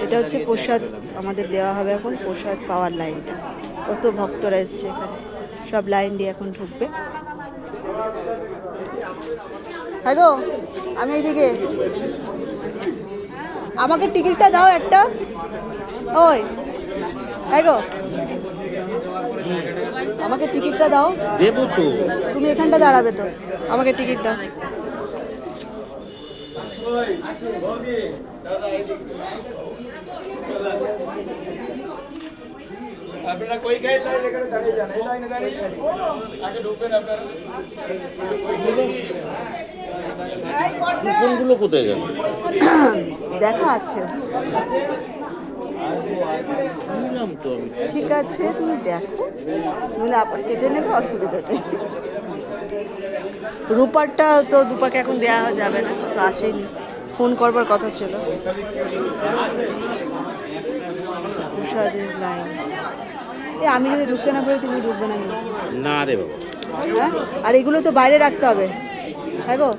এটা হচ্ছে প্রসাদ আমাদের দেওয়া হবে এখন, প্রসাদ পাওয়ার লাইনটা। কত ভক্তরা এসছে এখানে, সব লাইন দিয়ে এখন ঢুকবে। হ্যালো, আমি এইদিকে, আমাকে টিকিটটা দাও একটা। ওই গো, আমাকে টিকিটটা দাও। দেবো তো। তুমি এখানটা দাঁড়াবে তো, আমাকে টিকিট দাও। আপনারা কই গাইড লাইন এখানে দাঁড়িয়ে যান, এই লাইনে দাঁড়িয়ে আগে ঢুকবেন আপনারা। কুপনগুলো কোথায় গেল? দেখা আছে, নিলাম তো আমি। ঠিক আছে তুমি দেখো, নইলে আবার কেটে নেবে, অসুবিধা নেই। রূপারটা তো রূপাকে এখন দেওয়া যাবে না, তো আসেনি, ফোন করবার কথা ছিল। প্রসাদের লাইন, আমি যদি ঢুকতে না পারি তুমি ঢুকবে না কিন্তু। না রে বাবা। হ্যাঁ, আর এগুলো তো বাইরে রাখতে হবে। হ্যাঁ গো।